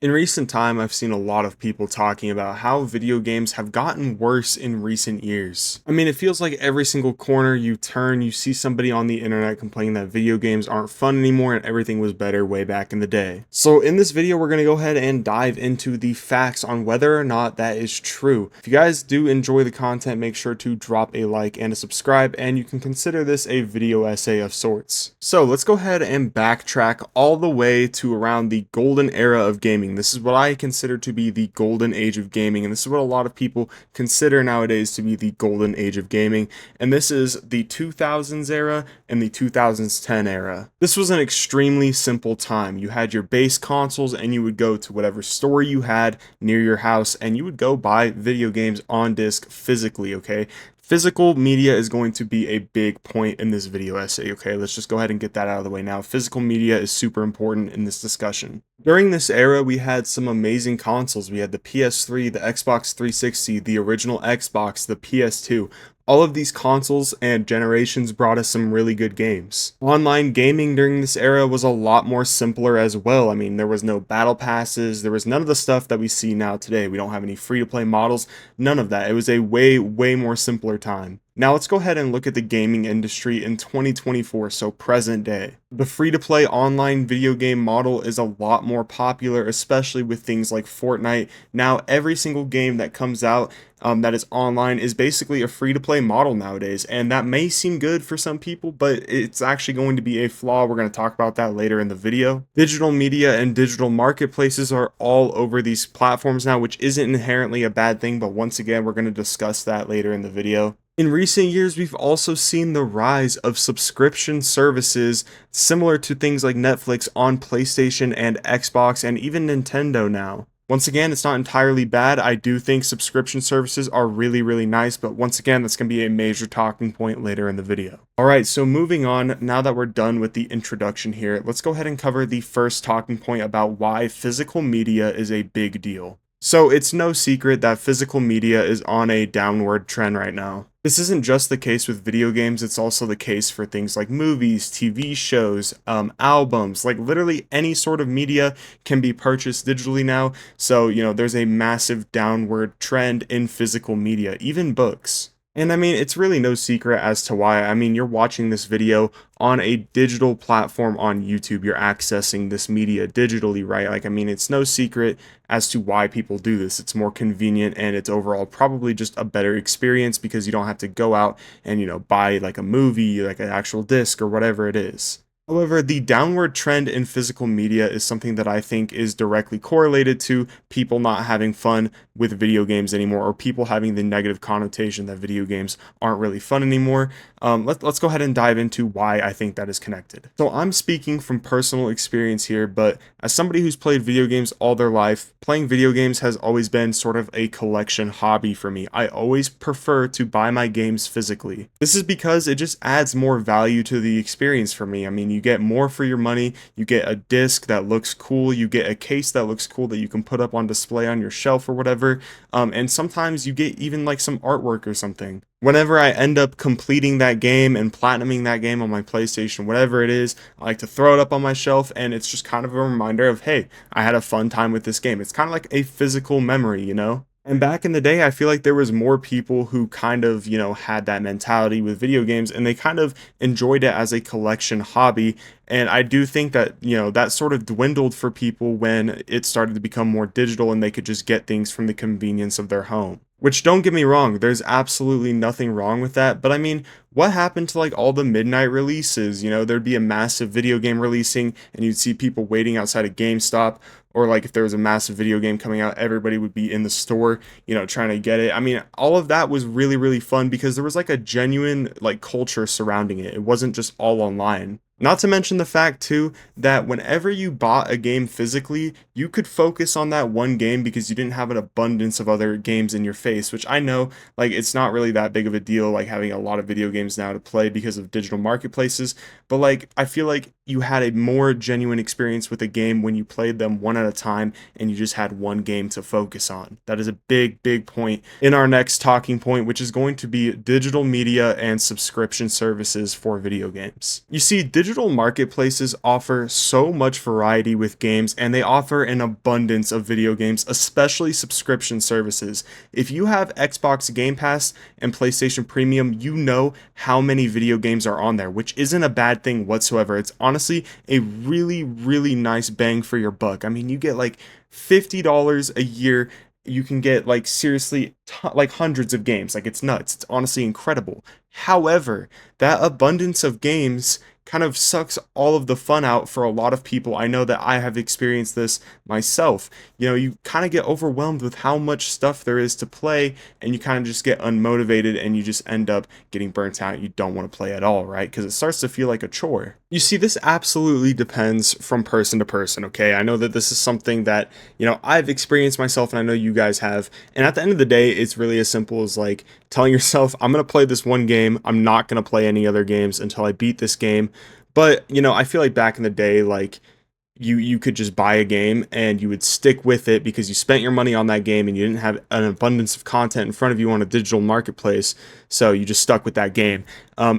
In recent time, I've seen a lot of people talking about how video games have gotten worse in recent years. I mean, it feels like every single corner you turn, you see somebody on the internet complaining that video games aren't fun anymore and everything was better way back in the day. So in this video, we're going to go ahead and dive into the facts on whether or not that is true. If you guys do enjoy the content, make sure to drop a like and a subscribe, and you can consider this a video essay of sorts. So let's go ahead and backtrack all the way to around the golden era of gaming. This is what I consider to be the golden age of gaming, and this is what a lot of people consider nowadays to be the golden age of gaming. And this is the 2000s era and the 2010 era. This was an extremely simple time. You had your base consoles, and you would go to whatever store you had near your house, and you would go buy video games on disc physically, okay? Physical media is going to be a big point in this video essay, okay? Let's just go ahead and get that out of the way now. Physical media is super important in this discussion. During this era, we had some amazing consoles. We had the PS3, the Xbox 360, the original Xbox, the PS2. All of these consoles and generations brought us some really good games. Online gaming during this era was a lot more simpler as well. I mean, there was no battle passes, there was none of the stuff that we see now today. We don't have any free-to-play models, none of that. It was a way more simpler time. Now let's go ahead and look at the gaming industry in 2024, so present day. The free-to-play online video game model is a lot more popular, especially with things like Fortnite. Now every single game that comes out that is online is basically a free-to-play model nowadays, and that may seem good for some people, but it's actually going to be a flaw. We're going to talk about that later in the video. Digital media and digital marketplaces are all over these platforms now, which isn't inherently a bad thing, but once again, we're going to discuss that later in the video. In recent years, we've also seen the rise of subscription services similar to things like Netflix on PlayStation and Xbox and even Nintendo now. Once again, it's not entirely bad. I do think subscription services are really nice, but once again, that's going to be a major talking point later in the video. Alright, so moving on, now that we're done with the introduction here, let's go ahead and cover the first talking point about why physical media is a big deal. So it's no secret that physical media is on a downward trend right now. This isn't just the case with video games, it's also the case for things like movies, TV shows, albums, like literally any sort of media can be purchased digitally now. So, there's a massive downward trend in physical media, even books. And I mean, it's really no secret as to why. I mean, you're watching this video on a digital platform on YouTube. You're accessing this media digitally, right? Like, I mean, it's no secret as to why people do this. It's more convenient and it's overall probably just a better experience because you don't have to go out and, buy like a movie, like an actual disc or whatever it is. However, the downward trend in physical media is something that I think is directly correlated to people not having fun with video games anymore, or people having the negative connotation that video games aren't really fun anymore. Let's go ahead and dive into why I think that is connected. So I'm speaking from personal experience here, but as somebody who's played video games all their life, playing video games has always been sort of a collection hobby for me. I always prefer to buy my games physically. This is because it just adds more value to the experience for me. I mean, you get more for your money, you get a disc that looks cool, you get a case that looks cool that you can put up on display on your shelf or whatever, and sometimes you get even like some artwork or something. Whenever I end up completing that game and platinuming that game on my PlayStation, whatever it is, I like to throw it up on my shelf, and it's just kind of a reminder of, hey, I had a fun time with this game. It's kind of like a physical memory, And back in the day, I feel like there was more people who kind of, had that mentality with video games, and they kind of enjoyed it as a collection hobby. And I do think that, that sort of dwindled for people when it started to become more digital and they could just get things from the convenience of their home. Which, don't get me wrong, there's absolutely nothing wrong with that, but I mean, what happened to like all the midnight releases? There'd be a massive video game releasing and you'd see people waiting outside of GameStop, or like if there was a massive video game coming out, everybody would be in the store, trying to get it. I mean, all of that was really fun because there was like a genuine like culture surrounding it. It wasn't just all online. Not to mention the fact too that whenever you bought a game physically, you could focus on that one game because you didn't have an abundance of other games in your face, which I know like it's not really that big of a deal like having a lot of video games now to play because of digital marketplaces, but like I feel like you had a more genuine experience with a game when you played them one at a time and you just had one game to focus on. That is a big point in our next talking point, which is going to be digital media and subscription services for video games. You see, digital Digital marketplaces offer so much variety with games, and they offer an abundance of video games, especially subscription services. If you have Xbox Game Pass and PlayStation Premium, you know how many video games are on there, which isn't a bad thing whatsoever. It's honestly a really, really nice bang for your buck. I mean, you get like $50 a year. You can get like seriously like hundreds of games. Like, it's nuts. It's honestly incredible. However, that abundance of games kind of sucks all of the fun out for a lot of people. I know that I have experienced this myself. You know, you kind of get overwhelmed with how much stuff there is to play, and you kind of just get unmotivated, and you just end up getting burnt out. You don't want to play at all, right? Because it starts to feel like a chore. You see, this absolutely depends from person to person, okay? I know that this is something that, you know, I've experienced myself, and I know you guys have. And at the end of the day, it's really as simple as like telling yourself, I'm going to play this one game. I'm not going to play any other games until I beat this game. But, you know, I feel like back in the day, like, you could just buy a game and you would stick with it because you spent your money on that game and you didn't have an abundance of content in front of you on a digital marketplace, so you just stuck with that game.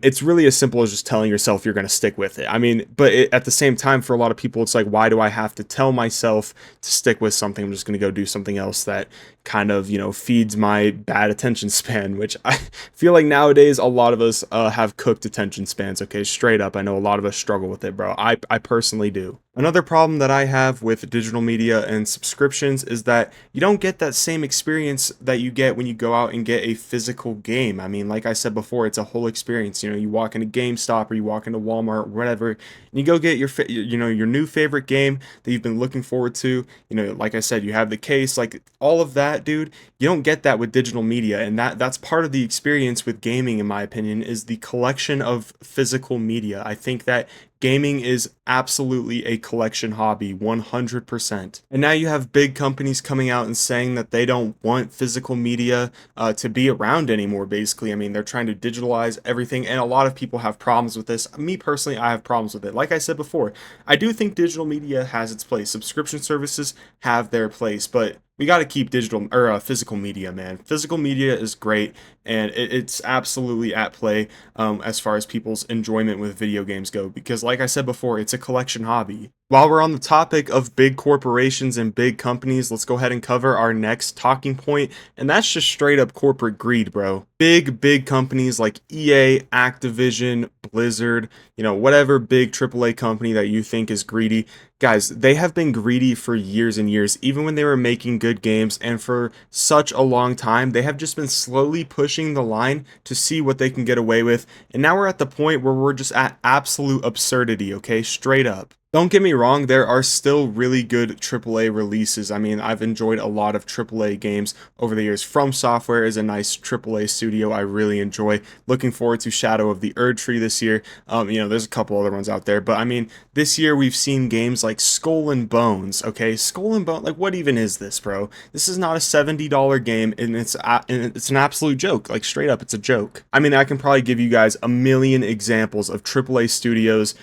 It's really as simple as just telling yourself you're going to stick with it. I mean, but at the same time, for a lot of people, it's like, why do I have to tell myself to stick with something? I'm just going to go do something else that kind of, you know, feeds my bad attention span, which I feel like nowadays a lot of us have cooked attention spans, okay? Straight up, I know a lot of us struggle with it, bro. I personally do. Another problem that I have with digital media and subscriptions is that you don't get that same experience that you get when you go out and get a physical game. I mean, like I said before, it's a whole experience. You know, you walk into GameStop or you walk into Walmart, or whatever, and you go get your new favorite game that you've been looking forward to. You know, like I said, you have the case, like all of that, dude. You don't get that with digital media, and that's part of the experience with gaming, in my opinion, is the collection of physical media. I think that gaming is absolutely a collection hobby, 100%. And now you have big companies coming out and saying that they don't want physical media to be around anymore, basically. I mean, they're trying to digitalize everything, and a lot of people have problems with this. Me personally, I have problems with it. Like I said before, I do think digital media has its place. Subscription services have their place, but we got to keep digital or physical media, man. Physical media is great, and it's absolutely at play as far as people's enjoyment with video games go, because like I said before, it's a collection hobby. While we're on the topic of big corporations and big companies, let's go ahead and cover our next talking point, and that's just straight up corporate greed, bro. Big companies like EA, Activision, Blizzard, you know, whatever big AAA company that you think is greedy, guys, they have been greedy for years and years, even when they were making good games, and for such a long time, they have just been slowly pushing the line to see what they can get away with, and now we're at the point where we're just at absolute absurdity, okay? Straight up. Don't get me wrong, there are still really good AAA releases. I mean, I've enjoyed a lot of AAA games over the years. From Software is a nice AAA studio I really enjoy. Looking forward to Shadow of the Erdtree this year. You know, there's a couple other ones out there, but I mean, this year we've seen games like Skull and Bones, okay? Skull and Bones, like, what even is this, bro? This is not a $70 game, and it's an absolute joke. Like, straight up, it's a joke. I mean, I can probably give you guys a million examples of AAA studios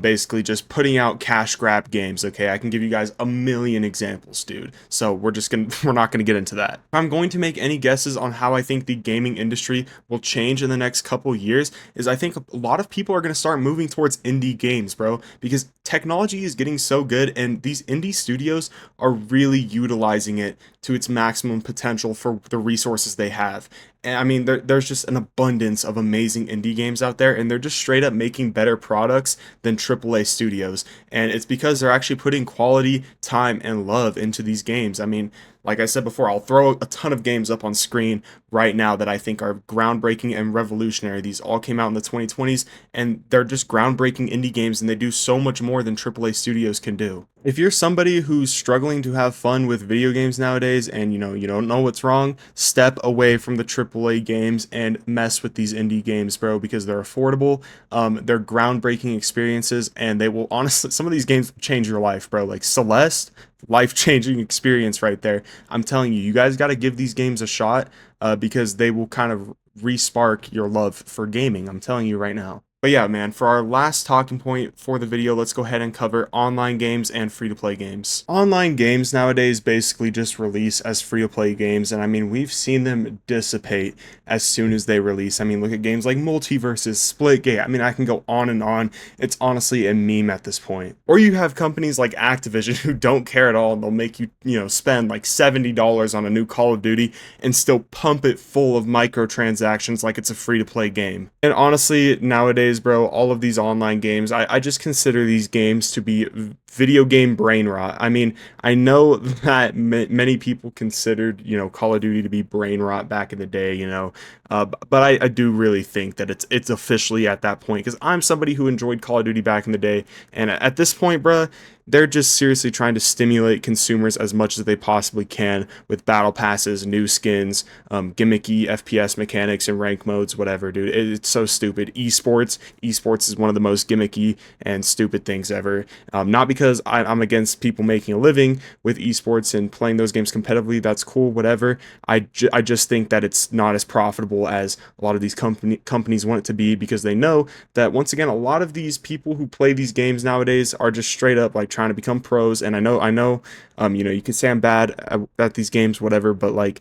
basically just putting out cash grab games, okay? I can give you guys a million examples, dude. So we're not gonna get into that. If I'm going to make any guesses on how I think the gaming industry will change in the next couple years, is I think a lot of people are gonna start moving towards indie games, bro, because technology is getting so good, and these indie studios are really utilizing it to its maximum potential for the resources they have. And I mean, there's just an abundance of amazing indie games out there, and they're just straight up making better products than AAA studios. And it's because they're actually putting quality, time, and love into these games. I mean, like I said before, I'll throw a ton of games up on screen right now that I think are groundbreaking and revolutionary. These all came out in the 2020s, and they're just groundbreaking indie games, and they do so much more than AAA studios can do. If you're somebody who's struggling to have fun with video games nowadays, and you don't know what's wrong, step away from the AAA games and mess with these indie games, bro, because they're affordable, they're groundbreaking experiences, and they will honestly, some of these games change your life, bro. Like Celeste, life-changing experience right there. I'm telling you, you guys got to give these games a shot because they will kind of re-spark your love for gaming. I'm telling you right now. But yeah, man, for our last talking point for the video, let's go ahead and cover online games and free-to-play games. Online games nowadays basically just release as free-to-play games, and I mean, we've seen them dissipate as soon as they release. I mean, look at games like Multiverses, Splitgate. I mean, I can go on and on. It's honestly a meme at this point. Or you have companies like Activision who don't care at all, and they'll make you, spend like $70 on a new Call of Duty and still pump it full of microtransactions like it's a free-to-play game. And honestly, nowadays, bro, all of these online games, I just consider these games to be video game brain rot. I mean, I know that many people considered, Call of Duty to be brain rot back in the day, but I do really think that it's officially at that point, because I'm somebody who enjoyed Call of Duty back in the day, and at this point, bruh, they're just seriously trying to stimulate consumers as much as they possibly can with battle passes, new skins, gimmicky FPS mechanics and rank modes, whatever, dude. It's so stupid. Esports is one of the most gimmicky and stupid things ever. Not because I'm against people making a living with esports and playing those games competitively. That's cool, whatever. I just think that it's not as profitable as a lot of these companies want it to be, because they know that, once again, a lot of these people who play these games nowadays are just straight up like trying to become pros. And I know, you can say I'm bad at these games, whatever, but like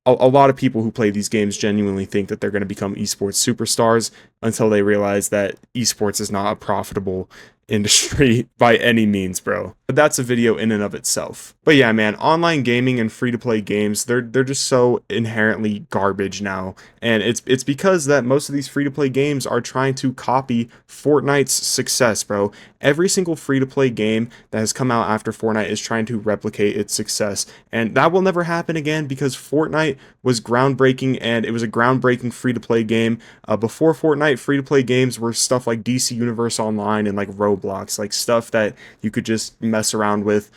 a lot of people who play these games genuinely think that they're going to become esports superstars until they realize that esports is not a profitable industry by any means, bro. But that's a video in and of itself. But yeah, man, online gaming and free-to-play games, they're just so inherently garbage now. And it's because that most of these free-to-play games are trying to copy Fortnite's success, bro. Every single free-to-play game that has come out after Fortnite is trying to replicate its success. And that will never happen again, because Fortnite was groundbreaking, and it was a groundbreaking free-to-play game. Before Fortnite, free-to-play games were stuff like DC Universe Online and like Roblox, like stuff that you could just mess around with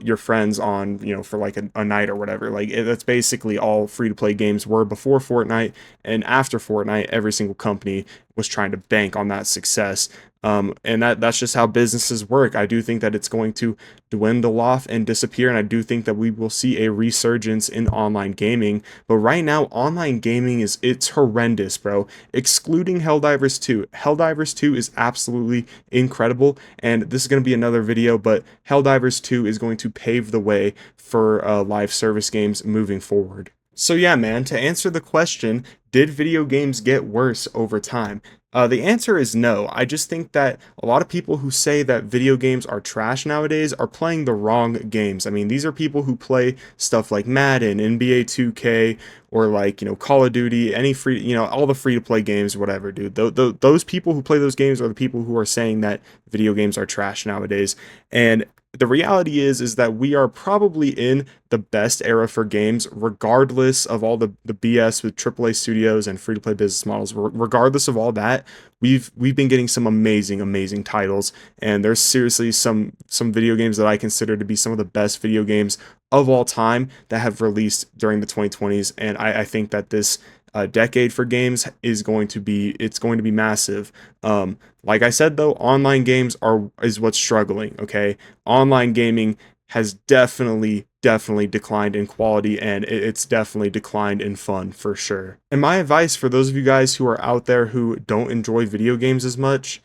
your friends on, for like a night or whatever. Like that's basically all free-to-play games were before Fortnite. And after Fortnite, every single company was trying to bank on that success. And that's just how businesses work. I do think that it's going to dwindle off and disappear, and I do think that we will see a resurgence in online gaming. But right now, online gaming it's horrendous, bro. Excluding Helldivers 2. Helldivers 2 is absolutely incredible, and this is going to be another video, but Helldivers 2 is going to pave the way for live service games moving forward. So yeah, man, to answer the question, did video games get worse over time? The answer is no. I just think that a lot of people who say that video games are trash nowadays are playing the wrong games. I mean, these are people who play stuff like Madden, NBA 2K, or like, Call of Duty, any free, all the free-to-play games, whatever, dude. Those people who play those games are the people who are saying that video games are trash nowadays. And the reality is that we are probably in the best era for games, regardless of all the BS with AAA studios and free-to-play business models. Regardless of all that, we've been getting some amazing titles, and there's seriously some video games that I consider to be some of the best video games of all time that have released during the 2020s. And I think that this decade for games is going to be massive. Like I said, though, online games is what's struggling. Okay, online gaming has definitely declined in quality, and it's definitely declined in fun, for sure. And my advice for those of you guys who are out there who don't enjoy video games as much,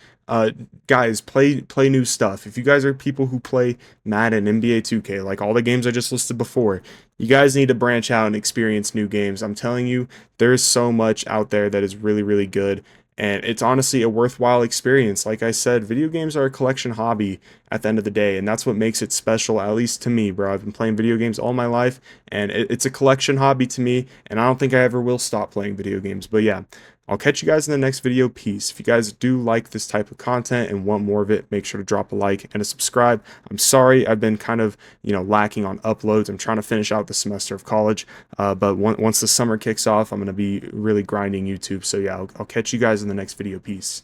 guys, play new stuff. If you guys are people who play Madden, NBA 2K, like all the games I just listed before, you guys need to branch out and experience new games. I'm telling you, there's so much out there that is really good, and it's honestly a worthwhile experience. Like I said, video games are a collection hobby at the end of the day, and that's what makes it special, at least to me, bro. I've been playing video games all my life, and it's a collection hobby to me, and I don't think I ever will stop playing video games. But yeah, I'll catch you guys in the next video. Peace. If you guys do like this type of content and want more of it, make sure to drop a like and a subscribe. I'm sorry I've been kind of, lacking on uploads. I'm trying to finish out the semester of college, but once the summer kicks off, I'm going to be really grinding YouTube. So yeah, I'll catch you guys in the next video. Peace.